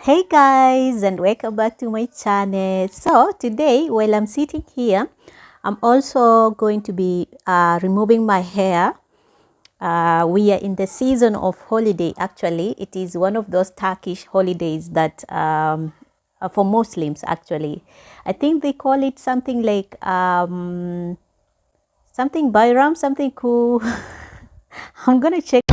Hey guys, and welcome back to my channel. So today while I'm sitting here, I'm also going to be removing my hair. We are in the season of holiday. Actually, it is one of those Turkish holidays that for Muslims, actually I think they call it something like something Bayram, something cool. I'm gonna check.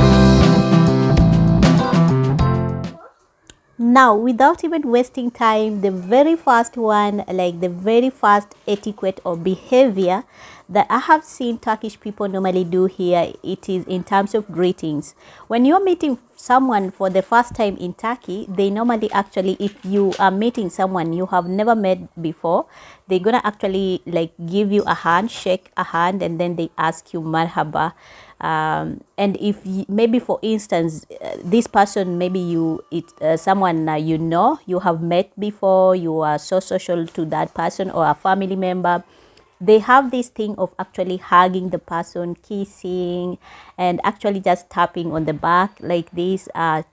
Now, without even wasting time, the very first one, like the very first etiquette or behavior that I have seen Turkish people normally do here, it is in terms of greetings. When you're meeting someone for the first time in Turkey, they normally actually, if you are meeting someone you have never met before, they're gonna actually like give you a hand, shake a hand, and then they ask you marhaba. And if you, maybe for instance this person, maybe someone you know, you have met before, you are so social to that person or a family member, they have this thing of actually hugging the person, kissing, and actually just tapping on the back like this,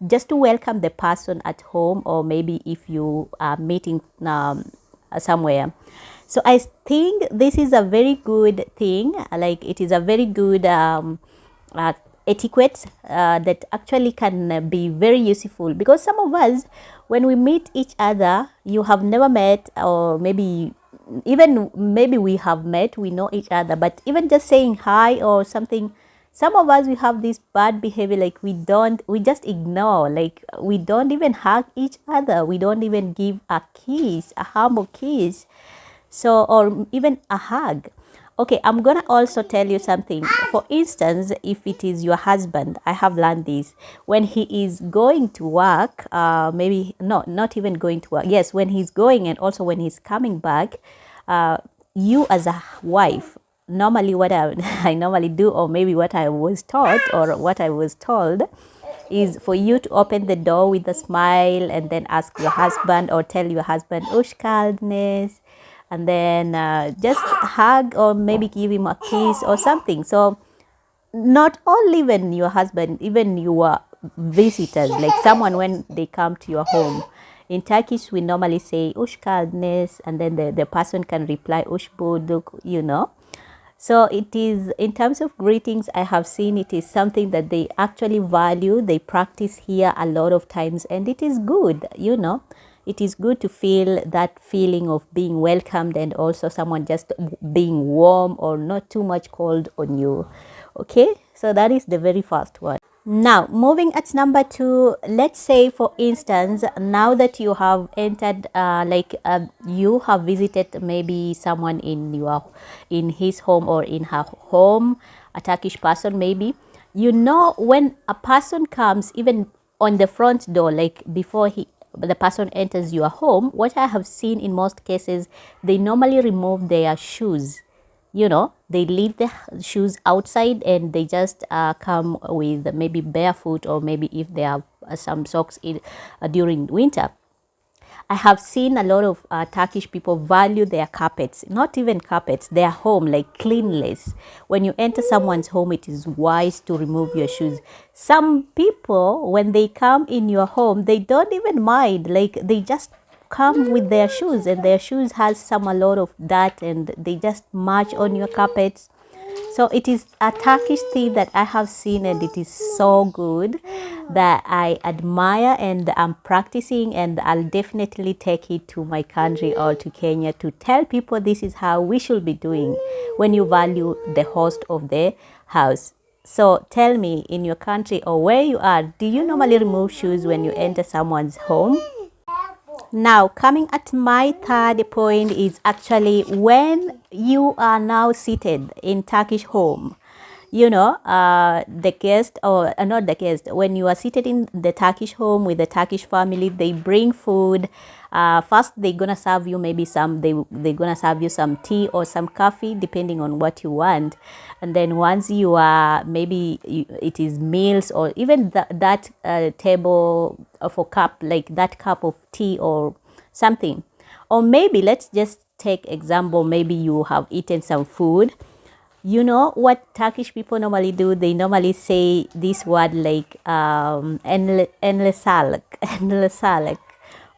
just to welcome the person at home, or maybe if you are meeting somewhere. So I think this is a very good thing, like it is a very good uh, etiquette that actually can be very useful, because some of us, when we meet each other, you have never met, or maybe even maybe we have met, we know each other, but even just saying hi or something, some of us, we have this bad behavior, like we just ignore, like we don't even hug each other, we don't even give a kiss, a humble kiss, so, or even a hug. Okay, I'm gonna also tell you something. For instance, if it is your husband, I have learned this. When he is going to work, maybe no, not even going to work, yes, when he's going and also when he's coming back, you as a wife, normally what I normally do, or maybe what I was taught or what I was told, is for you to open the door with a smile and then ask your husband or tell your husband ushkaldness, and then just hug or maybe give him a kiss or something. So not only when your husband, even your visitors, like someone when they come to your home, in Turkish we normally say ushkaldness, and then the person can reply ushbuduk, you know. So it is, in terms of greetings, I have seen it is something that they actually value, they practice here a lot of times, and it is good, you know. It is good to feel that feeling of being welcomed, and also someone just being warm or not too much cold on you. Okay, so that is the very first one. Now, moving at number two, let's say for instance, now that you have entered, you have visited maybe someone in his home or in her home, a Turkish person maybe. You know, when a person comes, even on the front door, like before the person enters your home, what I have seen in most cases, they normally remove their shoes. You know, they leave the shoes outside and they just come with maybe barefoot, or maybe if they have some socks during winter. I have seen a lot of Turkish people value their carpets, not even carpets, their home, like cleanliness. When you enter someone's home, it is wise to remove your shoes. Some people, when they come in your home, they don't even mind, like they just come with their shoes, and their shoes has a lot of dirt, and they just march on your carpets. So it is a Turkish thing that I have seen, and it is so good that I admire, and I'm practicing, and I'll definitely take it to my country or to Kenya to tell people this is how we should be doing when you value the host of the house. So tell me, in your country or where you are, do you normally remove shoes when you enter someone's home? Now, coming at my third point is actually when you are now seated in Turkish home. You know, the guest, or not the guest, when you are seated in the Turkish home with the Turkish family, they bring food. First, they're gonna serve you maybe they're gonna serve you some tea or some coffee, depending on what you want. And then once you are, maybe it is meals, or even that table of a cup, like that cup of tea or something. Or maybe let's just take example, maybe you have eaten some food. You know what Turkish people normally do? They normally say this word like enle salik, enle salik,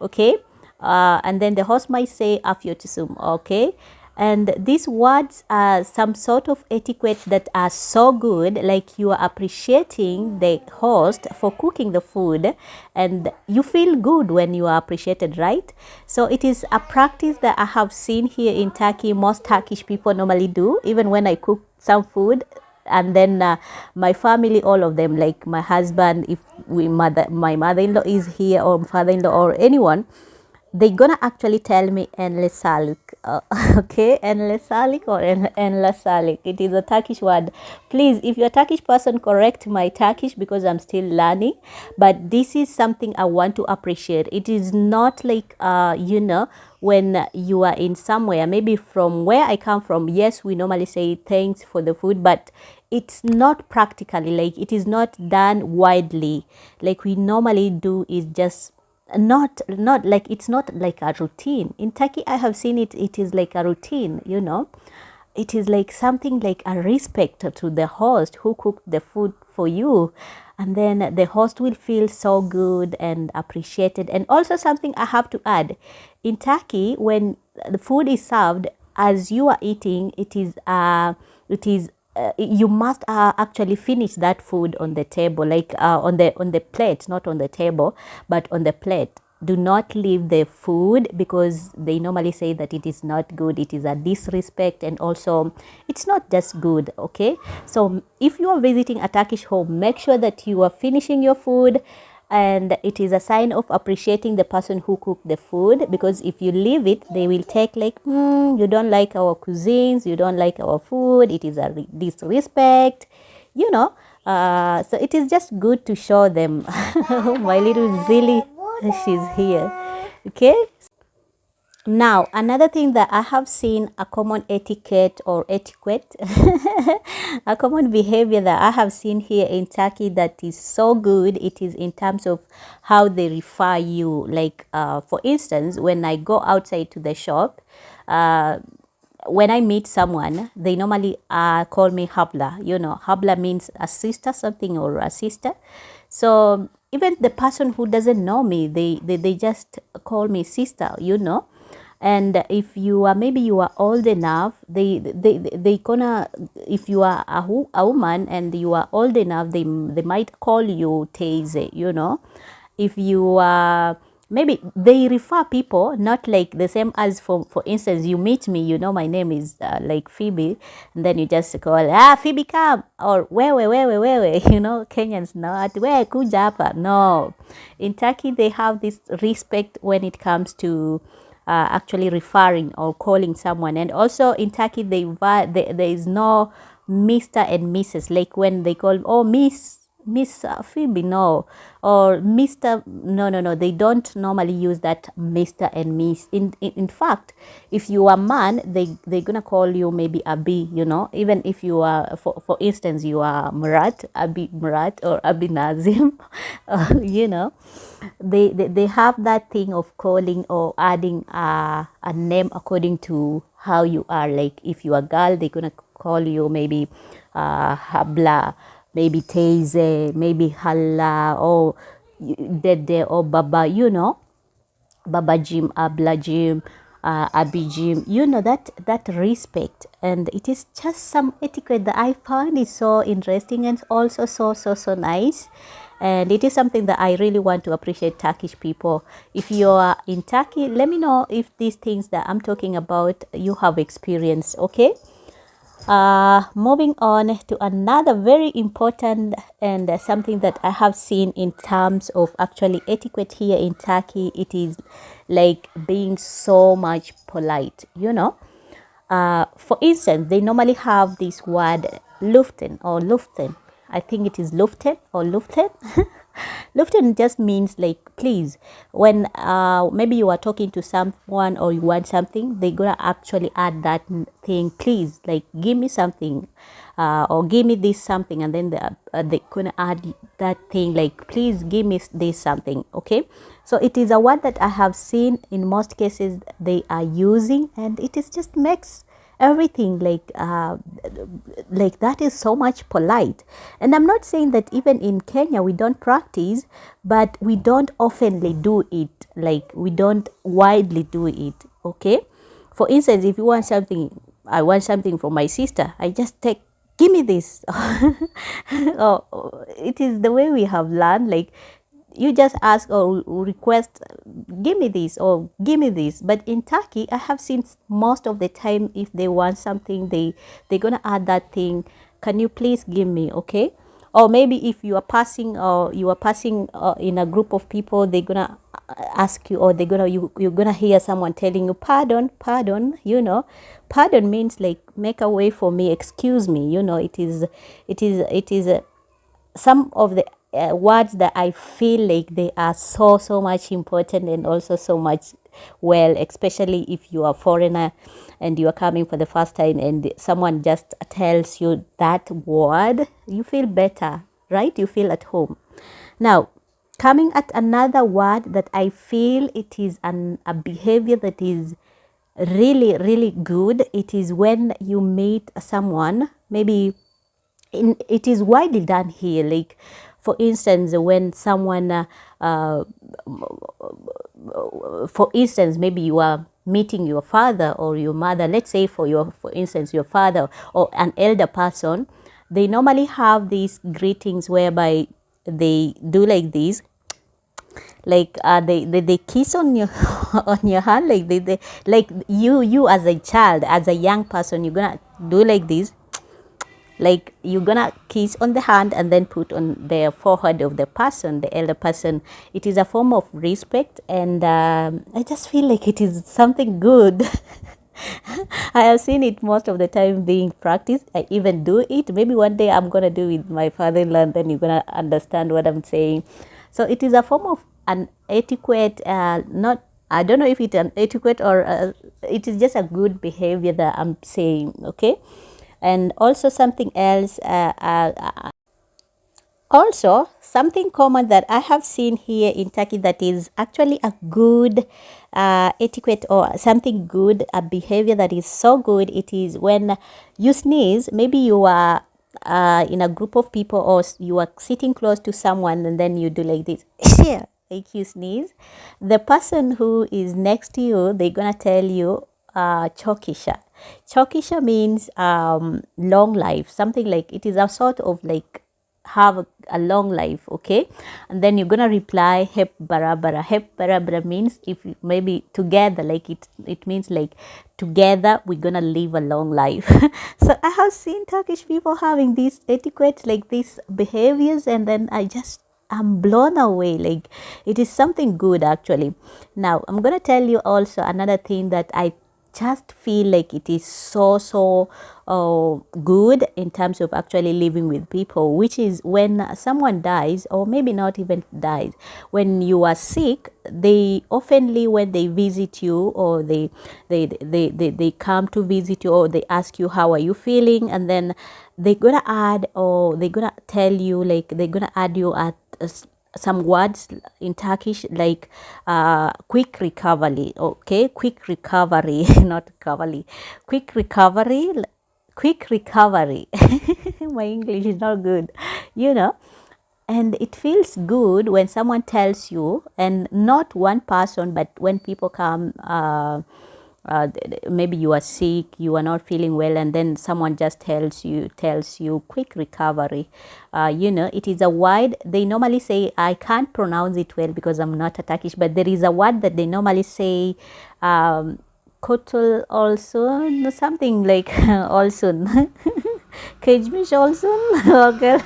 okay? And then the host might say afyotisum, okay? And these words are some sort of etiquette that are so good, like you are appreciating the host for cooking the food, and you feel good when you are appreciated, right? So it is a practice that I have seen here in Turkey. Most Turkish people normally do, even when I cook some food. And then my family, all of them, like my husband, if my mother-in-law is here, or father-in-law, or anyone, they're gonna actually tell me endless salik, okay, endless salik or endless salik. It is a Turkish word. Please, if you're a Turkish person, correct my Turkish, because I'm still learning. But this is something I want to appreciate. It is not like when you are in somewhere, maybe from where I come from, yes, we normally say thanks for the food, but it's not practically, like it is not done widely. Like we normally do is just not like, it's not like a routine. In Turkey, I have seen it is like a routine, it is like something like a respect to the host who cooked the food for you, and then the host will feel so good and appreciated. And also, something I have to add, in Turkey, when the food is served, as you are eating, you must actually finish that food on the table, like on the plate, not on the table, but on the plate. Do not leave the food, because they normally say that it is not good, it is a disrespect, and also it's not just good, okay? So if you are visiting a Turkish home, make sure that you are finishing your food, and it is a sign of appreciating the person who cooked the food. Because if you leave it, they will take like, you don't like our cuisines, you don't like our food, it is a disrespect, so it is just good to show them. My little Zilly, she's here, okay? Now, another thing that I have seen, a common etiquette or etiquette, a common behavior that I have seen here in Turkey that is so good, it is in terms of how they refer you. Like, for instance, when I go outside to the shop, when I meet someone, they normally call me Habla. Habla means a sister, something, or a sister. So even the person who doesn't know me, they just call me sister. And if you are, maybe you are old enough, they gonna, if you are a woman and you are old enough, they might call you Teze. If you are, maybe they refer people, not like the same as, for instance, you meet me, my name is like Phoebe, and then you just call, Phoebe, come, or where, Kenyans not where kuja hapa. No, in Turkey they have this respect when it comes to actually referring or calling someone. And also in Turkey, there is no Mr. and Mrs. Like when they call, oh, Miss Phoebe, no, or Mr. No, they don't normally use that Mr. and Miss. In fact, if you are man, they're gonna call you maybe Abi, even if you are, for instance, you are Murat, Abi Murat, or Abi Nazim, they have that thing of calling or adding a name according to how you are. Like if you are a girl, they're gonna call you maybe Habla, maybe Teze, maybe Halla, or Dede, or Baba, Baba Jim, Abla Jim, Abi Jim, that respect. And it is just some etiquette that I find is so interesting, and also so nice. And it is something that I really want to appreciate Turkish people. If you are in Turkey, let me know if these things that I'm talking about you have experienced, okay? Moving on to another very important and something that I have seen in terms of actually etiquette here in Turkey. It is like being so much polite, For instance, they normally have this word luften or luften. I think it is luften or luften. Luften just means like please. When maybe you are talking to someone or you want something, they're gonna actually add that thing, please, like give me something, or give me this something, and then they're gonna add that thing like please give me this something, okay? So it is a word that I have seen in most cases they are using, and it is just makes everything like that is so much polite. And I'm not saying that even in Kenya we don't practice, but we don't oftenly do it, like we don't widely do it. Okay, for instance, if you want something, I want something from my sister, I just take, give me this. Oh, it is the way we have learned, like you just ask or request, give me this or give me this. But in Turkey, I have seen most of the time, if they want something, they're gonna add that thing, can you please give me, okay? Or maybe if you are passing, or you are passing in a group of people, they're gonna ask you, or you're gonna hear someone telling you, pardon, pardon, you know. Pardon means like, make a way for me, excuse me, you know. It is some of the words that I feel like they are so much important, and also so much, well, especially if you are foreigner and you are coming for the first time and someone just tells you that word, you feel better, right? You feel at home. Now, coming at another word that I feel it is a behavior that is really good, it is when you meet someone, maybe it is widely done here, like for instance, when someone for instance, maybe you are meeting your father or your mother, let's say for instance your father or an elder person, they normally have these greetings whereby they do like this, like they kiss on your on your hand, like they like you as a child, as a young person, you're gonna do like this, like you're gonna kiss on the hand and then put on the forehead of the person, the elder person. It is a form of respect, and I just feel like it is something good. I have seen it most of the time being practiced. I even do it. Maybe one day I'm gonna do it with my father-in-law, and then you're gonna understand what I'm saying. So it is a form of an etiquette, not, I don't know if it's an etiquette or it is just a good behavior that I'm saying, okay? And also something else, also something common that I have seen here in Turkey that is actually a good etiquette, or something good, a behavior that is so good, it is when you sneeze. Maybe you are in a group of people, or you are sitting close to someone, and then you do like this. Like you sneeze, the person who is next to you, they're gonna tell you chokisha. Chokisha means long life, something like, it is a sort of like have a long life, okay? And then you're gonna reply hep barabara. Hep barabara means, if maybe together, like it means like together we're gonna live a long life. So I have seen Turkish people having these etiquettes, like these behaviors, and then I'm blown away, like it is something good actually. Now I'm gonna tell you also another thing that I just feel like it is so good in terms of actually living with people, which is when someone dies, or maybe not even dies, when you are sick, they oftenly, when they visit you, or they come to visit you, or they ask you how are you feeling, and then they're gonna add, or they're gonna tell you, like they're gonna add you at some words in Turkish, like quick recovery, okay? Quick recovery, not recovery, quick recovery, quick recovery. My English is not good, you know. And it feels good when someone tells you, and not one person, but when people come, maybe you are sick, you are not feeling well, and then someone just tells you quick recovery. You know, it is a word they normally say, I can't pronounce it well because I'm not a Turkish, but there is a word that they normally say, kotul also, something like also. Kejmiş olsun. Okay.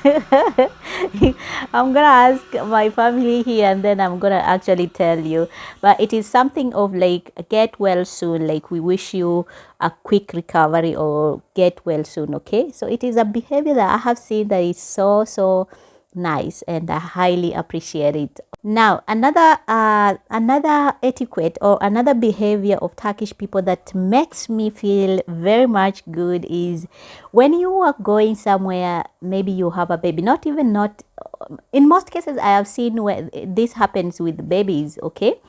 I'm gonna ask my family here, and then I'm gonna actually tell you. But it is something of like, get well soon, like we wish you a quick recovery, or get well soon, okay? So it is a behavior that I have seen that is so nice, and I highly appreciate it. Now, another etiquette, or another behavior of Turkish people that makes me feel very much good, is when you are going somewhere, maybe you have a baby, not even, not in most cases I have seen where this happens with babies, okay?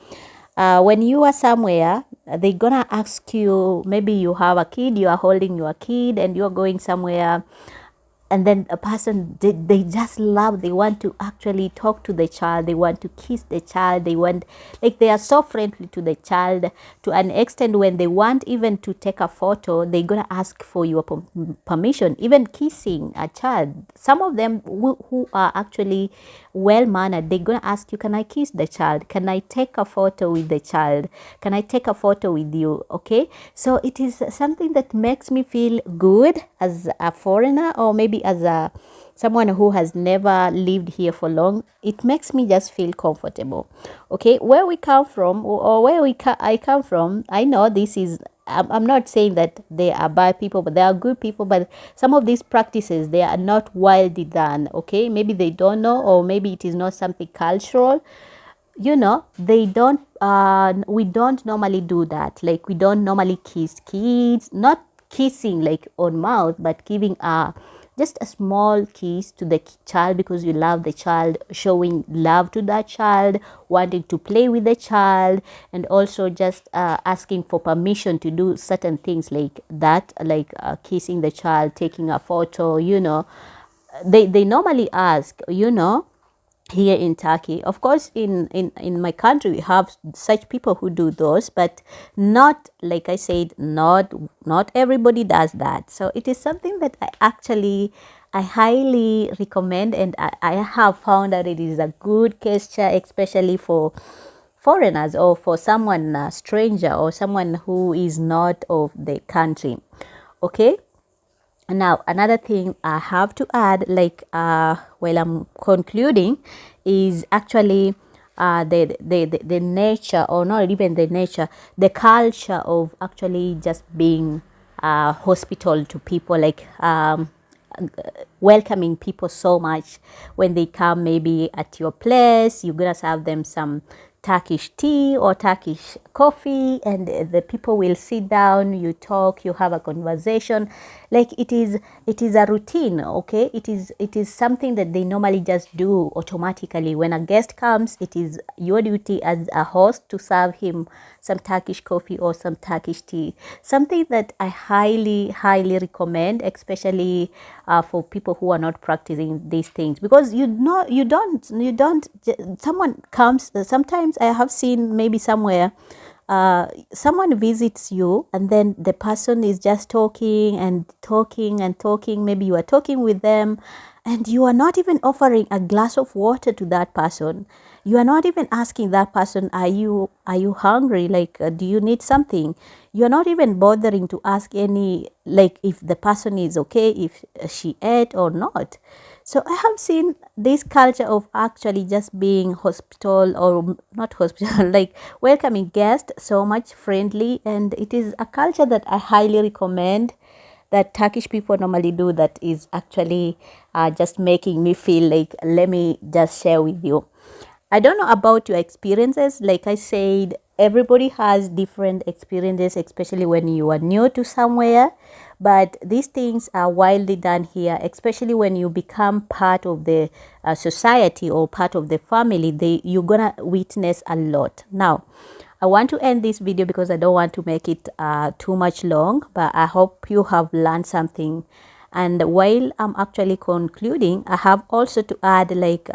When you are somewhere, they're gonna ask you, maybe you have a kid, you are holding your kid and you're going somewhere, and then a person, they just love, they want to actually talk to the child, they want to kiss the child, they want, like, they are so friendly to the child to an extent when they want even to take a photo, they're gonna ask for your permission. Even kissing a child, some of them who are actually well mannered, they're gonna ask you, can I kiss the child, can I take a photo with the child, can I take a photo with you? Okay, so it is something that makes me feel good as a foreigner, or maybe as a someone who has never lived here for long. It makes me just feel comfortable. Okay, where we come from, or where I come from, I know this is, I'm not saying that they are bad people, but they are good people. But some of these practices, they are not widely done. Okay, maybe they don't know, or maybe it is not something cultural. You know, they don't, we don't normally do that. Like, we don't normally kiss kids, not kissing like on mouth, but giving a just a small kiss to the child because you love the child, showing love to that child, wanting to play with the child, and also just asking for permission to do certain things like that, like kissing the child, taking a photo. You know, they normally ask, you know, here in Turkey. Of course, in my country, we have such people who do those, but not, like I said, not everybody does that. So it is something that I highly recommend, and I have found that it is a good gesture, especially for foreigners, or for someone, stranger, or someone who is not of the country. Okay. Now, another thing I have to add, like while I'm concluding, is actually the nature, or not even the nature, the culture of actually just being hospital to people, like welcoming people so much when they come maybe at your place. You're gonna serve them some Turkish tea or Turkish coffee, and the people will sit down, you talk, you have a conversation. Like, it is a routine. Okay, it is something that they normally just do automatically. When a guest comes, it is your duty as a host to serve him some Turkish coffee or some Turkish tea. Something that I highly recommend, especially for people who are not practicing these things, because you don't someone comes, sometimes I have seen maybe somewhere, someone visits you, and then the person is just talking and talking and talking. Maybe you are talking with them, and you are not even offering a glass of water to that person. You are not even asking that person, are you hungry, like, do you need something? You are not even bothering to ask any, like, if the person is okay, if she ate or not. So I have seen this culture of actually just being hospital, or not hospital, like welcoming guests so much friendly, and it is a culture that I highly recommend, that Turkish people normally do, that is actually just making me feel like, let me just share with you. I don't know about your experiences. Like I said, everybody has different experiences, especially when you are new to somewhere. But these things are widely done here, especially when you become part of the society or part of the family. You're gonna witness a lot. Now, I want to end this video because I don't want to make it too much long, but I hope you have learned something. And while I'm actually concluding, I have also to add, like,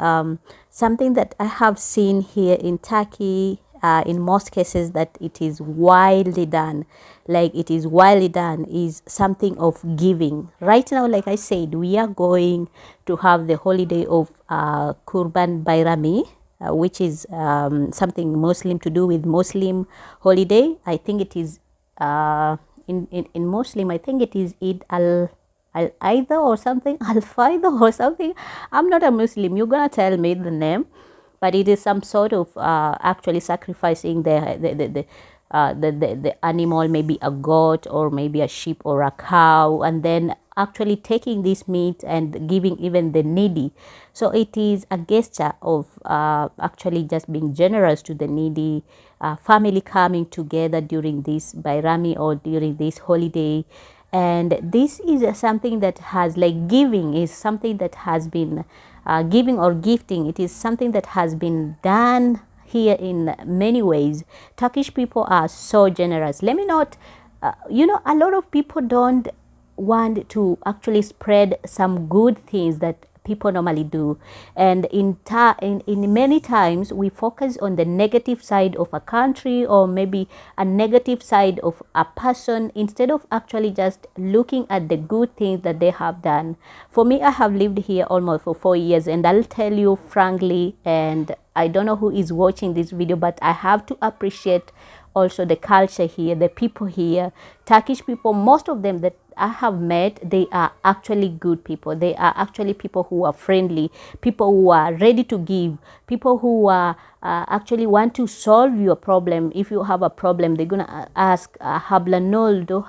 something that I have seen here in Turkey, in most cases, that it is widely done. Like, it is widely done is something of giving. Right now, like I said, we are going to have the holiday of Kurban Bayrami, which is something Muslim, to do with Muslim holiday. I think it is in Muslim, I think it is Eid al-Aidha or something, al-Faida or something. I'm not a Muslim. You're gonna tell me the name, but it is some sort of actually sacrificing the animal, maybe a goat or maybe a sheep or a cow, and then actually taking this meat and giving even the needy. So it is a gesture of actually just being generous to the needy, family coming together during this Bayrami or during this holiday. And this is something that has, like, giving is something that has been giving or gifting, it is something that has been done here in many ways. Turkish people are so generous. Let me not, a lot of people don't want to actually spread some good things that people normally do, and in many times we focus on the negative side of a country, or maybe a negative side of a person, instead of actually just looking at the good things that they have done. For me, I have lived here almost for 4 years, and I'll tell you frankly, and I don't know who is watching this video, but I have to appreciate also the culture here, the people here. Turkish people, most of them that I have met, they are actually good people. They are actually people who are friendly, people who are ready to give, people who are actually want to solve your problem. If you have a problem, they're gonna ask habla noldo,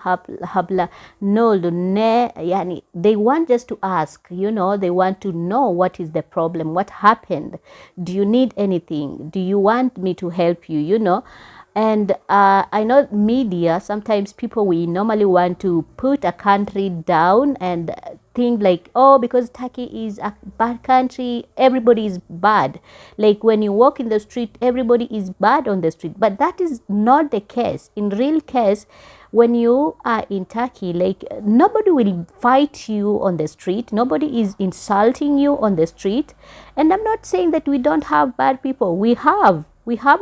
habla noldo ne, yani they want just to ask, they want to know what is the problem, what happened, do you need anything, do you want me to help you. And I know media, sometimes people, we normally want to put a country down and think like, oh, because Turkey is a bad country, everybody is bad. Like when you walk in the street, everybody is bad on the street. But that is not the case. In real case, when you are in Turkey, like nobody will fight you on the street. Nobody is insulting you on the street. And I'm not saying that we don't have bad people. We have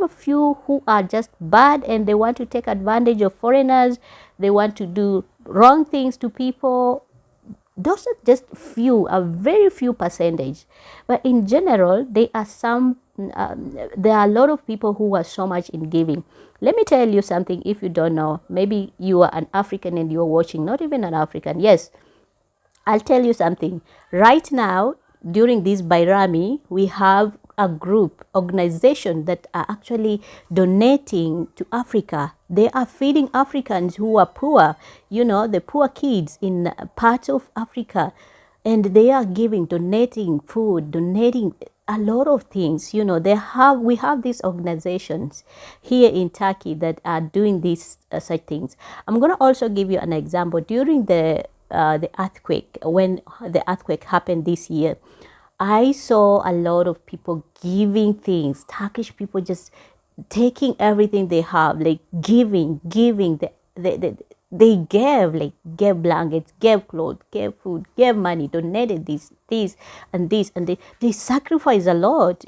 a few who are just bad, and they want to take advantage of foreigners. They want to do wrong things to people. Those are just few, a very few percentage. But in general, there are a lot of people who are so much in giving. Let me tell you something, if you don't know. Maybe you are an African and you're watching, not even an African. Yes, I'll tell you something. Right now, during this Bairami, we have a group, organization that are actually donating to Africa. They are feeding Africans who are poor, the poor kids in parts of Africa. And they are giving, donating food, donating a lot of things. We have these organizations here in Turkey that are doing these such things. I'm going to also give you an example. During the earthquake, when the earthquake happened this year, I saw a lot of people giving things. Turkish people just taking everything they have, like giving. They gave, like gave blankets, gave clothes, gave food, gave money, donated this, and this, and they sacrifice a lot.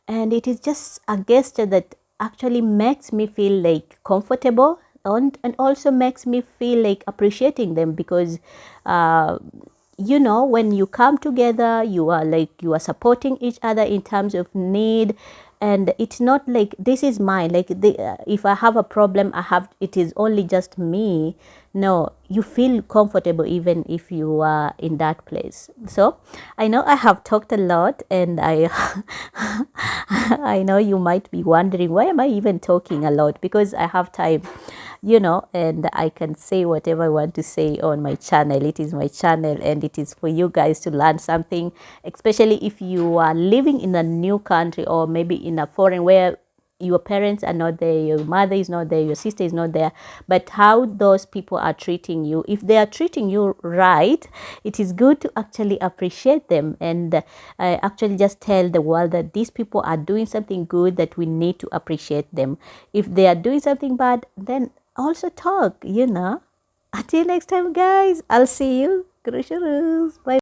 And it is just a gesture that actually makes me feel like comfortable, and also makes me feel like appreciating them, because when you come together, you are supporting each other in terms of need. And it's not like this is mine, like if I have a problem, it is only just me. No, you feel comfortable even if you are in that place. So I know I have talked a lot, and I know you might be wondering, why am I even talking a lot? Because I have time, and I can say whatever I want to say on my channel. It is my channel, and it is for you guys to learn something, especially if you are living in a new country, or maybe in a foreign, where your parents are not there, your mother is not there, your sister is not there, but how those people are treating you. If they are treating you right, it is good to actually appreciate them, and actually just tell the world that these people are doing something good, that we need to appreciate them. If they are doing something bad, then also talk. Until next time, guys, I'll see you. Bye.